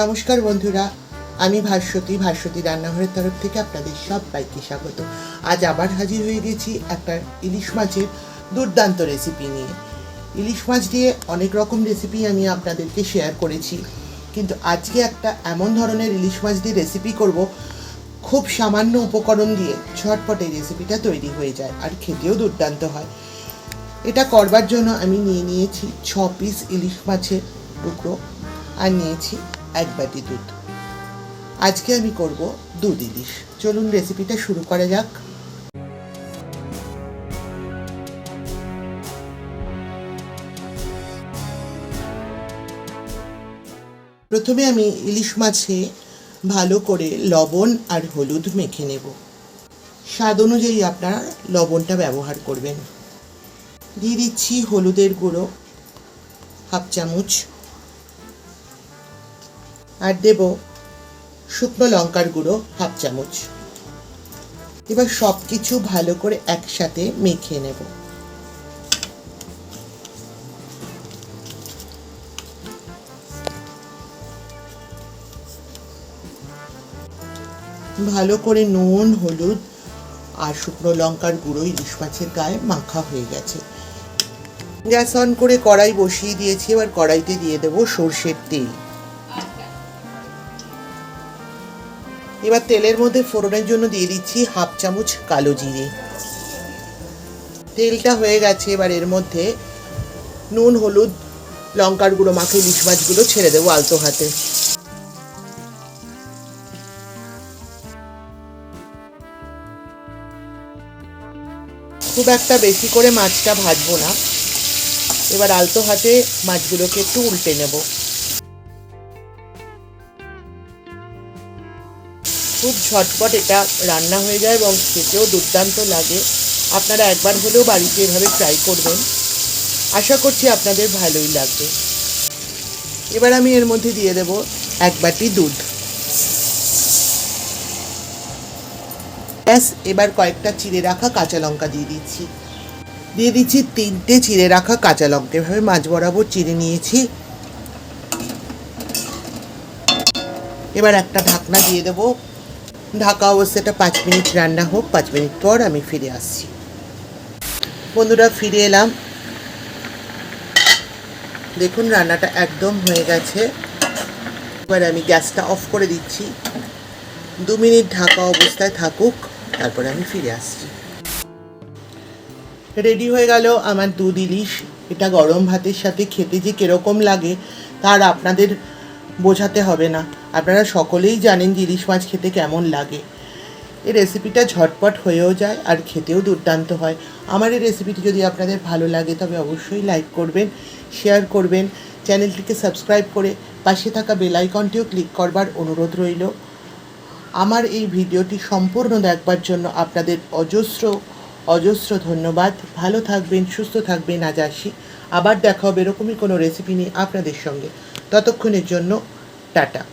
নমস্কার বন্ধুরা, আমি ভাস্বতী রান্নাঘরের তরফ থেকে আপনাদের সবাইকে স্বাগত। আজ আবার হাজির হয়ে গেছি একটা ইলিশ মাছের দুর্দান্ত রেসিপি নিয়ে। ইলিশ মাছ দিয়ে অনেক রকম রেসিপি আমি আপনাদেরকে শেয়ার করেছি, কিন্তু আজকে একটা এমন ধরনের ইলিশ মাছ দিয়ে রেসিপি করব, খুব সামান্য উপকরণ দিয়ে ঝটপট এই রেসিপিটা তৈরি হয়ে যায় আর খেতেও দুর্দান্ত হয়। এটা করবার জন্য আমি নিয়েছি 6 পিস ইলিশ মাছের টুকরো আর নিয়েছি 1 বাটি দুধ। আজকে আমি করব দুধ ইলিশ। চলুন রেসিপিটা শুরু করা যাক। প্রথমে আমি ইলিশ মাছে ভালো করে লবণ আর হলুদ মেখে নেব। স্বাদ অনুযায়ী আপনারা লবণটা ব্যবহার করবেন। দিয়ে দিচ্ছি হলুদের গুঁড়ো 1/2 চামচ, আর দেব শুকনো লঙ্কার গুঁড়ো 1/2 চামচ। এবার সব কিছু ভালো করে একসাথে মেখে নেব। ভালো করে নুন, হলুদ আর শুকনো লঙ্কার গুঁড়ো ইলিশ মাছের গায়ে মাখা হয়ে গেছে। গ্যাস অন করে কড়াই বসিয়ে দিয়েছি। এবার কড়াইতে দিয়ে দেব সর্ষের তেল। এবার তেলের মধ্যে ফোড়নের জন্য দিয়ে দিচ্ছি 1/2 চামচ কালো জিরে। তেলটা হয়ে গেছে। এবার এর মধ্যে নুন, হলুদ, লঙ্কার গুঁড়ো মাখা ইলিশ মাছগুলো ছেড়ে দেবো আলতো হাতে। খুব একটা বেশি করে মাছটা ভাজবো না। এবার আলতো হাতে মাছগুলোকে একটু উল্টে নেব। খুব ঝটপট এটা রান্না হয়ে যায় এবং খেতেও দুর্দান্ত লাগে। আপনারা একবার হলেও বাড়িতে এভাবে ট্রাই করবেন, আশা করছি আপনাদের ভালোই লাগবে। এবার আমি এর মধ্যে দিয়ে দেব 1 বাটি দুধ। ব্যাস, এবার কয়েকটা চিড়ে রাখা কাঁচা লঙ্কা দিয়ে দিচ্ছি। 3টে চিড়ে রাখা কাঁচা লঙ্কা এভাবে মাঝ বরাবর চিড়ে নিয়েছি। এবার একটা ঢাকনা দিয়ে দেব। ঢাকা অবস্থাটা 5 মিনিট রান্না হোক। 5 মিনিট পর আমি ফিরে আসছি। বন্ধুরা, ফিরে এলাম। দেখুন রান্নাটা একদম হয়ে গেছে। এবার আমি গ্যাসটা অফ করে দিচ্ছি। 2 মিনিট ঢাকা অবস্থায় থাকুক, তারপরে আমি ফিরে আসছি। রেডি হয়ে গেল আমার দুধ ইলিশ। এটা গরম ভাতের সাথে খেতে যে কীরকম লাগে তার আপনাদের বোঝাতে হবে না। আপনারা সকলেই জানেন যে ইলিশ মাছ খেতে কেমন লাগে। এই রেসিপিটা ঝটপট হয়েও যায় আর খেতেও দুর্দান্ত হয়। আমার এই রেসিপিটি যদি আপনাদের ভালো লাগে তবে অবশ্যই লাইক করবেন, শেয়ার করবেন, চ্যানেলটিকে সাবস্ক্রাইব করে পাশে থাকা বেল আইকনটিও ক্লিক করবার অনুরোধ রইল। আমার এই ভিডিওটি সম্পূর্ণ দেখবার জন্য আপনাদের অজস্র ধন্যবাদ। ভালো থাকবেন, সুস্থ থাকবেন। আজ আসি, আবার দেখা হবে এরকমই কোনো রেসিপি নিয়ে আপনাদের সঙ্গে। ততক্ষণের জন্য টাটা।